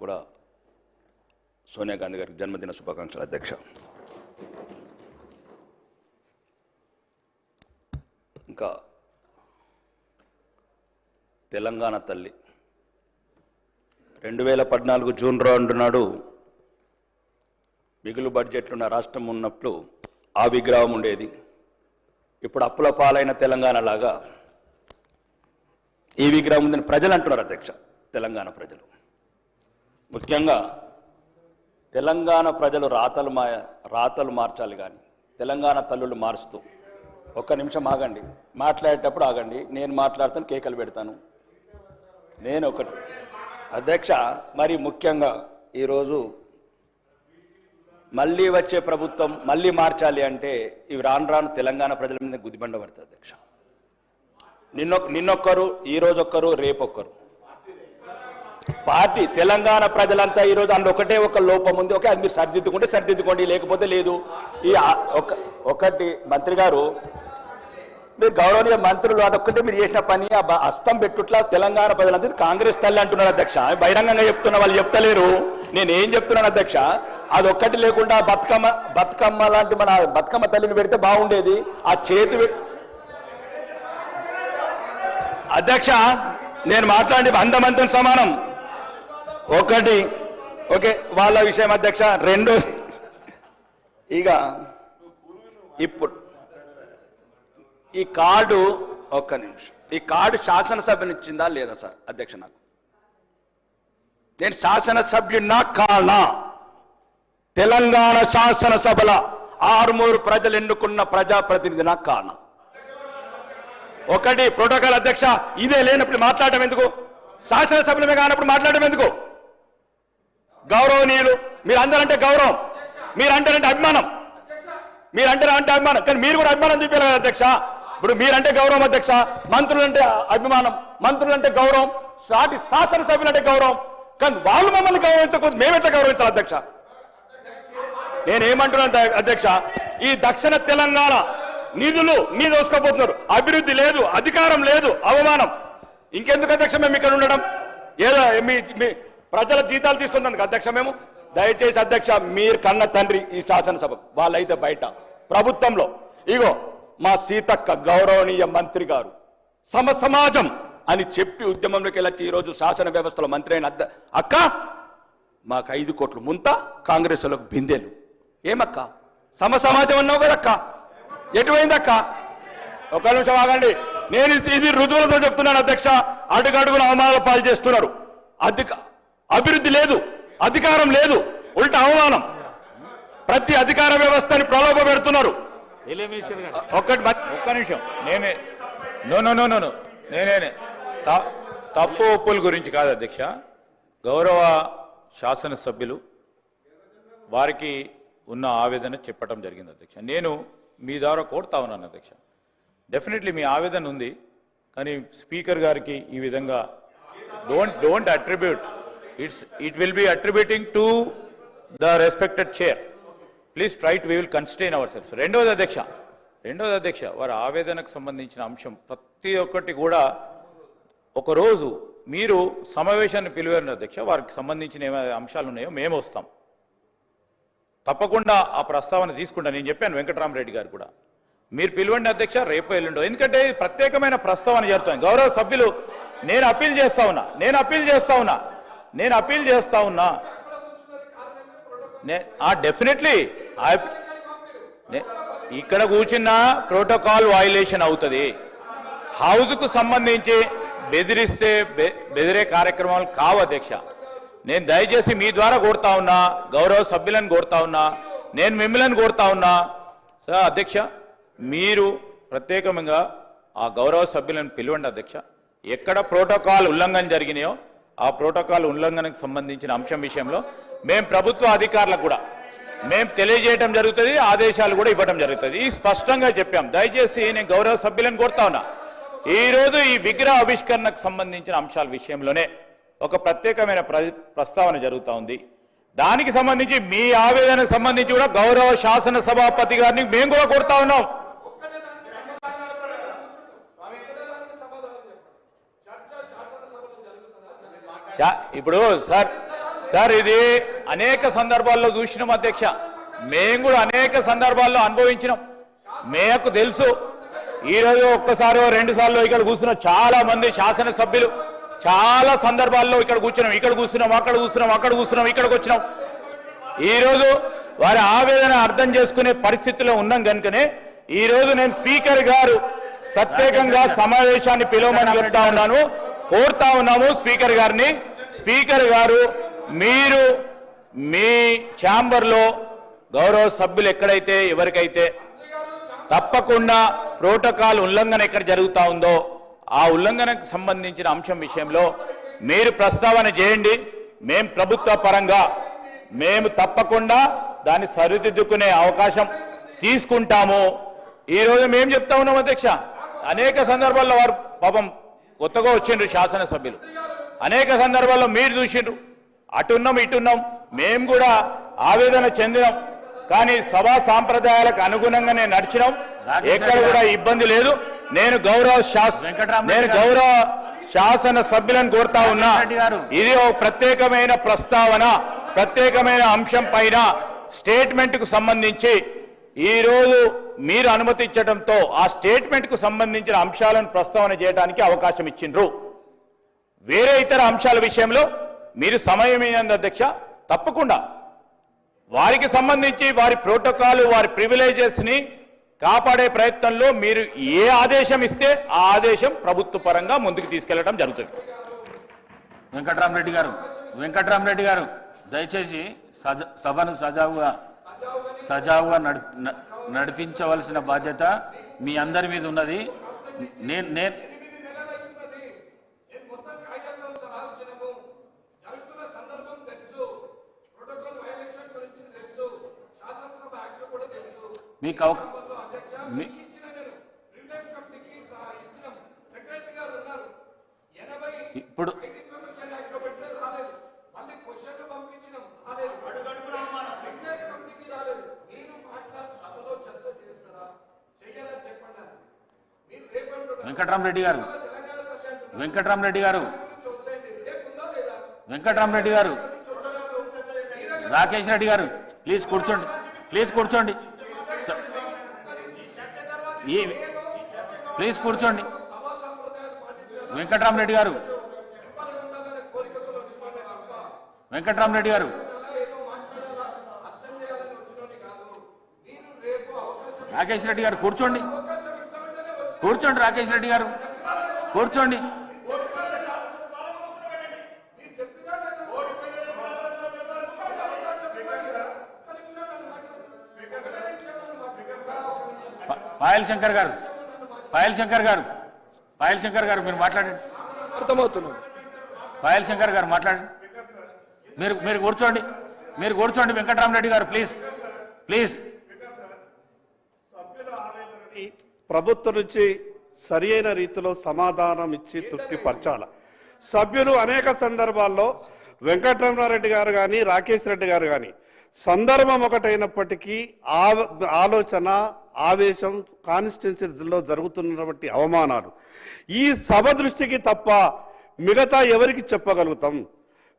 కూడా సోనియా గాంధీ గారికి జన్మదిన శుభాకాంక్షలు అధ్యక్ష. ఇంకా తెలంగాణ తల్లి 2014 జూన్ 2 నాడు మిగులు బడ్జెట్లు ఉన్న రాష్ట్రం ఉన్నప్పుడు ఆ విగ్రహం ఉండేది. ఇప్పుడు అప్పుల పాలైన తెలంగాణ లాగా ఈ విగ్రహం ఉందని ప్రజలు అంటున్నారు అధ్యక్ష. తెలంగాణ ప్రజలు, ముఖ్యంగా తెలంగాణ ప్రజలు రాతలు మార్చాలి కానీ తెలంగాణ తల్లులు మారుస్తూ. ఒక్క నిమిషం ఆగండి, మాట్లాడేటప్పుడు ఆగండి. నేను మాట్లాడతాను, కేకలు పెడతాను. నేను ఒకటి అధ్యక్ష, మరి ముఖ్యంగా ఈరోజు మళ్ళీ వచ్చే ప్రభుత్వం మళ్ళీ మార్చాలి అంటే ఇవి రాను రాను తెలంగాణ ప్రజల మీద గుదిబండ పడుతుంది అధ్యక్ష. నిన్నొక్కరు, ఈరోజు ఒక్కరు, రేపొక్కరు. పార్టీ తెలంగాణ ప్రజలంతా ఈరోజు అందులో ఒకటే ఒక లోపం ఉంది. ఓకే, అది మీరు సరిదిద్దుకుంటే సరిదిద్దుకోండి, లేకపోతే లేదు. ఈ ఒకటి మంత్రి గారు, మీరు గౌరవనీయ మంత్రులు, అదొక్కటే మీరు చేసిన పని ఆ హస్తం పెట్టుట్లా తెలంగాణ ప్రజలంతా కాంగ్రెస్ తల్లి అంటున్నారు అధ్యక్ష. బహిరంగంగా చెప్తున్నా, వాళ్ళు చెప్తలేరు. నేను ఏం చెప్తున్నాను అధ్యక్ష, అదొక్కటి లేకుండా బతుకమ్మ లాంటి మన బతుకమ్మ తల్లిని పెడితే బాగుండేది. ఆ చేతి అధ్యక్ష, నేను మాట్లాడి అందమంతం సమానం. ఒకటి ఓకే, వాళ్ళ విషయం అధ్యక్ష. రెండో, ఇక ఇప్పుడు ఈ కార్డు, ఒక్క నిమిషం, ఈ కార్డు శాసనసభనిచ్చిందా లేదా సార్ అధ్యక్ష? నేను శాసనసభ్యున్నా కానా? తెలంగాణ శాసనసభల 6 ప్రజలు ఎన్నుకున్న ప్రజాప్రతినిధి నాకు కానా? ఒకటి ప్రోటోకాల్ అధ్యక్ష, ఇదే లేనప్పుడు మాట్లాడటం ఎందుకు? శాసనసభ్యులమే కానప్పుడు మాట్లాడటం ఎందుకు? గౌరవనీయులు, మీరు అందరంటే గౌరవం, మీరు అంటారంటే అభిమానం, మీరు అంటే అభిమానం, కానీ మీరు కూడా అభిమానం చూపించాలి కదా అధ్యక్ష. ఇప్పుడు మీరంటే గౌరవం అధ్యక్ష, మంత్రులంటే అభిమానం, మంత్రులంటే గౌరవం, సాటి శాసనసభ్యులంటే గౌరవం, కానీ వాళ్ళు మమ్మల్ని గౌరవించకపోతే మేమెట్లా గౌరవించాలి అధ్యక్ష? నేనేమంటున్నాను అధ్యక్ష, ఈ దక్షిణ తెలంగాణ నిధులు దోసుకోబోతున్నారు. అభివృద్ధి లేదు, అధికారం లేదు, అవమానం. ఇంకెందుకు అధ్యక్ష మేము ఇక్కడ ఉండడం? ఏదో మీ ప్రజల జీతాలు తీసుకుందాం అధ్యక్ష మేము. దయచేసి అధ్యక్ష, మీరు కన్న తండ్రి ఈ శాసనసభ, వాళ్ళైతే బయట ప్రభుత్వంలో. ఇగో మా సీతక్క గౌరవనీయ మంత్రి గారు సమాజం అని చెప్పి ఉద్యమంలోకి వెళ్ళొచ్చి ఈరోజు శాసన వ్యవస్థలో మంత్రి అయిన అక్క, మాకు 5 కోట్లు ముంత, కాంగ్రెస్ వాళ్ళకు బిందెలు. ఏమక్క సమాజం అన్నావు కదక్క, ఎటువైందక్క? ఒక నిమిషం ఆగండి, నేను ఇది రుజువులతో చెప్తున్నాను అధ్యక్ష. అడుగడుగున అవమానాల పాలు చేస్తున్నారు. అభివృద్ధి లేదు, అధికారం లేదు, ఉల్టా అవమానం. ప్రతి అధికార వ్యవస్థని ప్రలోభ పెడుతున్నారు. ఒక్క నిమిషం, నేనే తప్పు ఒప్పుల గురించి కాదు అధ్యక్ష. గౌరవ శాసనసభ్యులు వారికి ఉన్న ఆవేదన చెప్పడం జరిగింది అధ్యక్ష. నేను మీ ద్వారా కోరుతా ఉన్నాను అధ్యక్ష, డెఫినెట్లీ మీ ఆవేదన ఉంది, కానీ స్పీకర్ గారికి ఈ విధంగా don't attribute, it will be attributing to the respected chair. Please try to, we will constrain our selfs. రెండోది అధ్యక్ష, వారి ఆవేదనకు సంబంధించిన అంశం ప్రతి ఒక్కటి కూడా ఒకరోజు మీరు సమావేశాన్ని పిలివారు అధ్యక్ష, వారికి సంబంధించిన ఏమైనా అంశాలు ఉన్నాయో మేము వస్తాం, తప్పకుండా ఆ ప్రస్తావన తీసుకుంటా. నేను చెప్పాను వెంకటరామరెడ్డి గారు కూడా, మీరు పిలవండి అధ్యక్ష, రేపు ఎల్లుండో, ఎందుకంటే ప్రత్యేకమైన ప్రస్తావన జరుగుతుంది. గౌరవ సభ్యులు, నేను అప్పీల్ చేస్తా ఉన్నా డెఫినెట్లీ ఇక్కడ కూర్చున్న ప్రోటోకాల్ వయలేషన్ అవుతుంది. హౌస్కు సంబంధించి బెదిరే కార్యక్రమాలు కావు అధ్యక్ష. నేను దయచేసి మీ ద్వారా కోరుతా ఉన్నా, గౌరవ సభ్యులను కోరుతా ఉన్నా, నేను మిమ్మల్ని కోరుతా ఉన్నా. సార్ అధ్యక్ష, మీరు ప్రత్యేకంగా ఆ గౌరవ సభ్యులను పిలవండి అధ్యక్ష. ఎక్కడ ప్రోటోకాల్ ఉల్లంఘన జరిగినాయో ఆ ప్రోటోకాల్ ఉల్లంఘనకు సంబంధించిన అంశం విషయంలో మేము ప్రభుత్వ అధికారులకు కూడా మేము తెలియజేయడం జరుగుతుంది, ఆదేశాలు కూడా ఇవ్వడం జరుగుతుంది. ఈ స్పష్టంగా చెప్పాం. దయచేసి నేను గౌరవ సభ్యులను కోరుతా ఉన్నా, ఈరోజు ఈ విగ్రహ ఆవిష్కరణకు సంబంధించిన అంశాల విషయంలోనే ఒక ప్రత్యేకమైన ప్రస్తావన జరుగుతూ ఉంది. దానికి సంబంధించి మీ ఆవేదనకు సంబంధించి కూడా గౌరవ శాసన సభాపతి గారిని మేము కూడా కోరుతా ఉన్నాం. ఇప్పుడు సార్ ఇది అనేక సందర్భాల్లో చూసినాం అధ్యక్ష, మేము కూడా అనేక సందర్భాల్లో అనుభవించినాం, మేకు తెలుసు. ఈరోజు ఒక్కసారి 2 సార్లు ఇక్కడ కూర్చున్న చాలా మంది శాసనసభ్యులు చాలా సందర్భాల్లో ఇక్కడ కూర్చున్నాం, ఇక్కడ కూర్చున్నాం, అక్కడ కూర్చున్నాం, అక్కడ కూర్చున్నాం, ఇక్కడికి వచ్చినాం. ఈరోజు వారి ఆవేదన అర్థం చేసుకునే పరిస్థితిలో ఉన్నాం కనుకనే ఈరోజు నేను స్పీకర్ గారు ప్రత్యేకంగా సమావేశాన్ని పిలవమని చెప్తా ఉన్నాను, కోరుతా ఉన్నాము స్పీకర్ గారిని. స్పీకర్ గారు మీరు మీ ఛాంబర్లో గౌరవ సభ్యులు ఎక్కడైతే ఎవరికైతే తప్పకుండా ప్రోటోకాల్ ఉల్లంఘన ఎక్కడ జరుగుతూ ఉందో ఆ ఉల్లంఘనకు సంబంధించిన అంశం విషయంలో మీరు ప్రస్తావన చేయండి. మేము ప్రభుత్వ పరంగా మేము తప్పకుండా దాన్ని సరిదిద్దుకునే అవకాశం తీసుకుంటాము. ఈరోజు మేము చెప్తా ఉన్నాం అధ్యక్ష, అనేక సందర్భాల్లో వారు పాపం కొత్తగా వచ్చిండ్రు శాసనసభ్యులు, అనేక సందర్భాల్లో మీరు చూసిండ్రు, అటున్నాం ఇటున్నాం, మేము కూడా ఆవేదన చెందినాం. కానీ సభా సాంప్రదాయాలకు అనుగుణంగానే నడిచినాం, ఎక్కడ కూడా ఇబ్బంది లేదు. నేను గౌరవ శాసన సభ్యులను కోరుతా ఉన్నా, ఇది ఒక ప్రత్యేకమైన ప్రస్తావన, ప్రత్యేకమైన అంశం పైన స్టేట్మెంట్ కు సంబంధించి ఈ రోజు మీరు అనుమతించడంతో ఆ స్టేట్మెంట్ కు సంబంధించిన అంశాలను ప్రస్తావన చేయడానికి అవకాశం ఇచ్చిండ్రు. వేరే ఇతర అంశాల విషయంలో మీరు సమయం ఇవ్వండి అధ్యక్ష, తప్పకుండా వారికి సంబంధించి వారి ప్రోటోకాల్ వారి ప్రివిలేజెస్ ని కాపాడే ప్రయత్నంలో మీరు ఏ ఆదేశం ఇస్తే ఆ ఆదేశం ప్రభుత్వ పరంగా ముందుకు తీసుకెళ్లడం జరుగుతుంది. వెంకట్రామరెడ్డి గారు దయచేసి సభను సజావుగా నడిపించవలసిన బాధ్యత మీ అందరి మీద ఉన్నది. నేను మీకు ఇప్పుడు వెంకట్రామరెడ్డి గారు రాకేష్ రెడ్డి గారు ప్లీజ్ కూర్చోండి, ప్లీజ్ కూర్చోండి, ప్లీజ్ కూర్చోండి. వెంకట్రామరెడ్డి గారు రాకేష్ రెడ్డి గారు కూర్చోండి, రాకేష్ రెడ్డి గారు కూర్చోండి. పాయల్ శంకర్ గారు మీరు మాట్లాడండి. అర్థమవుతున్నాం. పాయల్ శంకర్ గారు మాట్లాడండి. మీరు కూర్చోండి. వెంకట్రామరెడ్డి గారు ప్లీజ్. ప్రభుత్వం నుంచి సరి అయిన రీతిలో సమాధానం ఇచ్చి తృప్తిపరచాల. సభ్యులు అనేక సందర్భాల్లో వెంకటరమణారెడ్డి గారు కానీ రాకేష్ రెడ్డి గారు కానీ సందర్భం ఒకటైనప్పటికీ ఆలోచన ఆవేశం కాన్స్టిట్యున్సీలో జరుగుతున్నటువంటి అవమానాలు ఈ సభ దృష్టికి తప్ప మిగతా ఎవరికి చెప్పగలుగుతాం?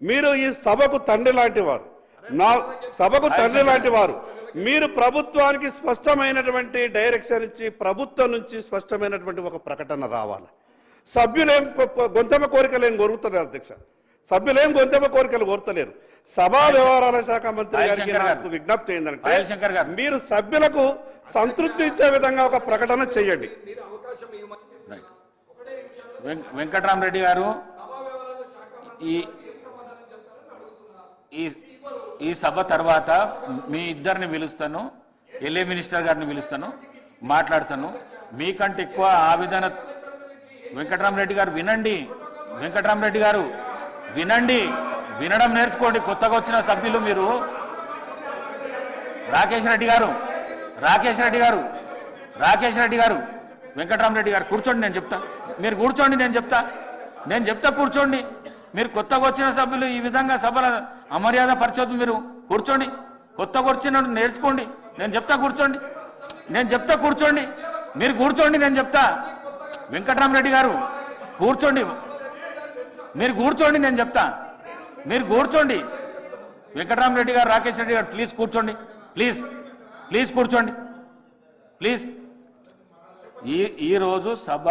మీరు ఈ సభకు తండ్రి లాంటి వారు, మీరు ప్రభుత్వానికి స్పష్టమైనటువంటి డైరెక్షన్ ఇచ్చి ప్రభుత్వం నుంచి స్పష్టమైనటువంటి ఒక ప్రకటన రావాలి. సభ్యులేం గొంతెమ్మ కోరికలు ఏం కోరుతున్నారు అధ్యక్ష, సభ్యులేం గొంతెమ్మ కోరికలు కోరుతలేరు. సభా వ్యవహారాల శాఖ మంత్రి గారికి నాకు విజ్ఞప్తి ఏంటంటే మీరు సభ్యులకు సంతృప్తి ఇచ్చే విధంగా ఒక ప్రకటన చేయండి. వెంకట్రామరెడ్డి గారు ఈ సభ తర్వాత మీ ఇద్దరిని పిలుస్తాను, ఎల్ఏ మినిస్టర్ గారిని పిలుస్తాను, మాట్లాడతాను. మీకంటే ఎక్కువ ఆవేదన వెంకట్రామరెడ్డి గారు వినండి. వెంకట్రామరెడ్డి గారు వినండి, వినడం నేర్చుకోండి. కొత్తగా వచ్చిన సభ్యులు మీరు. రాకేష్ రెడ్డి గారు వెంకట్రామరెడ్డి గారు కూర్చోండి, నేను చెప్తా. మీరు కూర్చోండి, నేను చెప్తా కూర్చోండి. మీరు కొత్తగా వచ్చిన సభ్యులు ఈ విధంగా సభల అమర్యాద పరిచయం. మీరు కూర్చోండి, కొత్తగా వచ్చిన నేర్చుకోండి. నేను చెప్తా కూర్చోండి, మీరు కూర్చోండి, నేను చెప్తా. వెంకట్రామరెడ్డి గారు కూర్చోండి, మీరు కూర్చోండి, నేను చెప్తా. మీరు కూర్చోండి, వెంకటరామరెడ్డి గారు, రాకేష్ రెడ్డి గారు ప్లీజ్ కూర్చోండి, ప్లీజ్ ప్లీజ్ కూర్చోండి ప్లీజ్. ఈరోజు సభ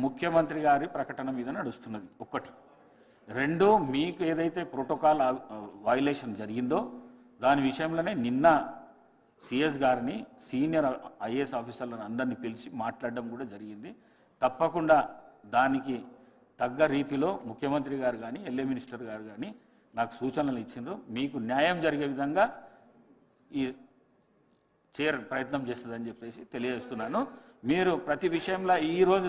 ముఖ్యమంత్రి గారి ప్రకటన మీద నడుస్తున్నది ఒకటి. రెండు, మీకు ఏదైతే ప్రోటోకాల్ వైలేషన్ జరిగిందో దాని విషయంలోనే నిన్న సిఎస్ గారిని, సీనియర్ ఐఏఎస్ ఆఫీసర్లను అందరినీ పిలిచి మాట్లాడడం కూడా జరిగింది. తప్పకుండా దానికి తగ్గ రీతిలో ముఖ్యమంత్రి గారు కానీ ఎల్ఏ మినిస్టర్ గారు కానీ నాకు సూచనలు ఇచ్చిండ్రు. మీకు న్యాయం జరిగే విధంగా ఈ చైర్ ప్రయత్నం చేస్తుందని చెప్పేసి తెలియజేస్తున్నాను. మీరు ప్రతి విషయంలో ఈరోజు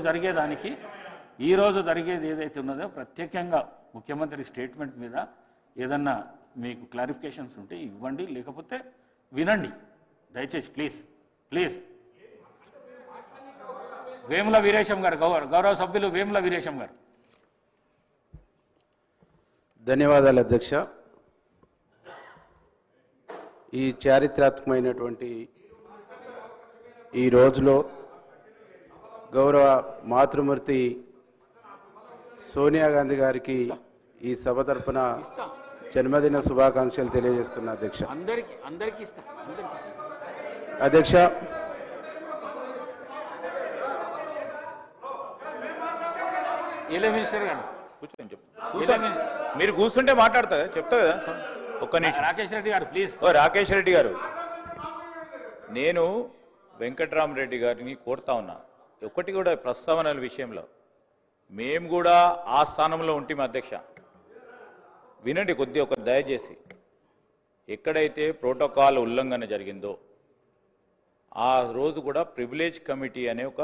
జరిగేది ఏదైతే ఉన్నదో ప్రత్యేకంగా ముఖ్యమంత్రి స్టేట్మెంట్ మీద ఏదన్నా మీకు క్లారిఫికేషన్స్ ఉంటే ఇవ్వండి, లేకపోతే వినండి దయచేసి ప్లీజ్ ప్లీజ్. వేముల వీరేశం గారు, గౌరవ సభ్యులు వేముల వీరేశం గారు. ధన్యవాదాలు అధ్యక్ష. ఈ చారిత్రాత్మకమైనటువంటి ఈ రోజులో గౌరవ మాతృమూర్తి సోనియా గాంధీ గారికి ఈ సభ తరపున జన్మదిన శుభాకాంక్షలు తెలియజేస్తున్నా అధ్యక్ష. అధ్యక్ష, మీరు కూర్చుంటే మాట్లాడతా చెప్తా కదా. ఒక్క నిమిషం. రాకేష్ రెడ్డి గారు ప్లీజ్. రాకేష్ రెడ్డి గారు, నేను వెంకటరామరెడ్డి గారిని కోరుతా ఉన్నా, ఒకటి కూడా ప్రస్తావనల విషయంలో మేము కూడా ఆ స్థానంలో ఉంటాం అధ్యక్ష. వినండి కొద్దిగా, ఒక దయచేసి. ఎక్కడైతే ప్రోటోకాల్ ఉల్లంఘన జరిగిందో ఆ రోజు కూడా ప్రివిలేజ్ కమిటీ అనే ఒక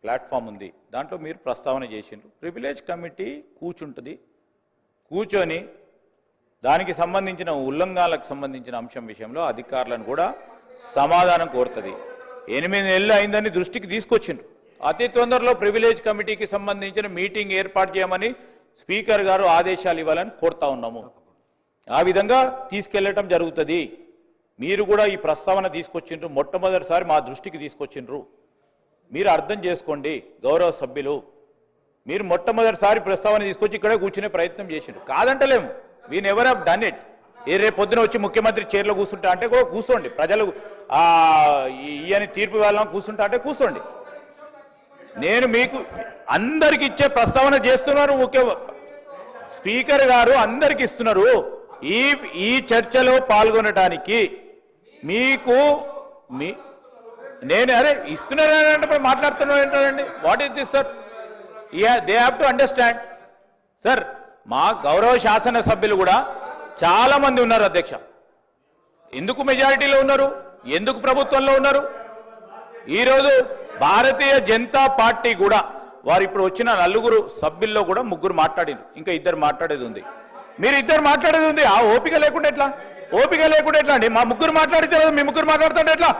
ప్లాట్ఫామ్ ఉంది, దాంట్లో మీరు ప్రస్తావన చేసిండ్రు. ప్రివిలేజ్ కమిటీ కూర్చుంటుంది, కూర్చొని దానికి సంబంధించిన ఉల్లంఘనలకు సంబంధించిన అంశం విషయంలో అధికారులను కూడా సమాధానం కోరుతుంది. 8 నెలలు అయిందని దృష్టికి తీసుకొచ్చిండ్రు. అతి తొందరలో ప్రివిలేజ్ కమిటీకి సంబంధించిన మీటింగ్ ఏర్పాటు చేయమని స్పీకర్ గారు ఆదేశాలు ఇవ్వాలని కోరుతా ఉన్నాము. ఆ విధంగా తీసుకెళ్లటం జరుగుతుంది. మీరు కూడా ఈ ప్రస్తావన తీసుకొచ్చిండ్రు, మొట్టమొదటిసారి మా దృష్టికి తీసుకొచ్చిండ్రు. మీరు అర్థం చేసుకోండి గౌరవ సభ్యులు, మీరు మొట్టమొదటిసారి ప్రస్తావన తీసుకొచ్చి ఇక్కడే కూర్చునే ప్రయత్నం చేసిండ్రు. కాదంటలేము, we never have done it. రేపు పొద్దున వచ్చి ముఖ్యమంత్రి చైర్లో కూర్చుంటా అంటే కూడా కూర్చోండి, ప్రజలు ఈయన తీర్పు వెళ్ళాం కూర్చుంటా అంటే కూర్చోండి. నేను మీకు అందరికి ఇచ్చే ప్రస్తావన చేస్తున్నారు, ముఖ్య స్పీకర్ గారు అందరికి ఇస్తున్నారు. ఈ చర్చలో పాల్గొనడానికి మీకు నేను అరే ఇస్తున్నారంటే మాట్లాడుతున్నారు ఏంటండి? What is this sir? They have to understand sir. మా గౌరవ శాసనసభ్యులు కూడా చాలా మంది ఉన్నారు అధ్యక్ష. ఎందుకు మెజారిటీలో ఉన్నారు, ఎందుకు ప్రభుత్వంలో ఉన్నారు? ఈరోజు భారతీయ జనతా పార్టీ కూడా వారు ఇప్పుడు వచ్చిన 4 సభ్యుల్లో కూడా 3 మాట్లాడారు, ఇంకా 2 మాట్లాడేది ఉంది. మీరు 2 మాట్లాడేది ఉంది. ఆ ఓపిక లేకుండా ఎట్లా? ఓపిక లేకుండా ఎట్లా అండి? మా 3 మాట్లాడితే మీ 3 మాట్లాడుతుంటే ఎట్లా?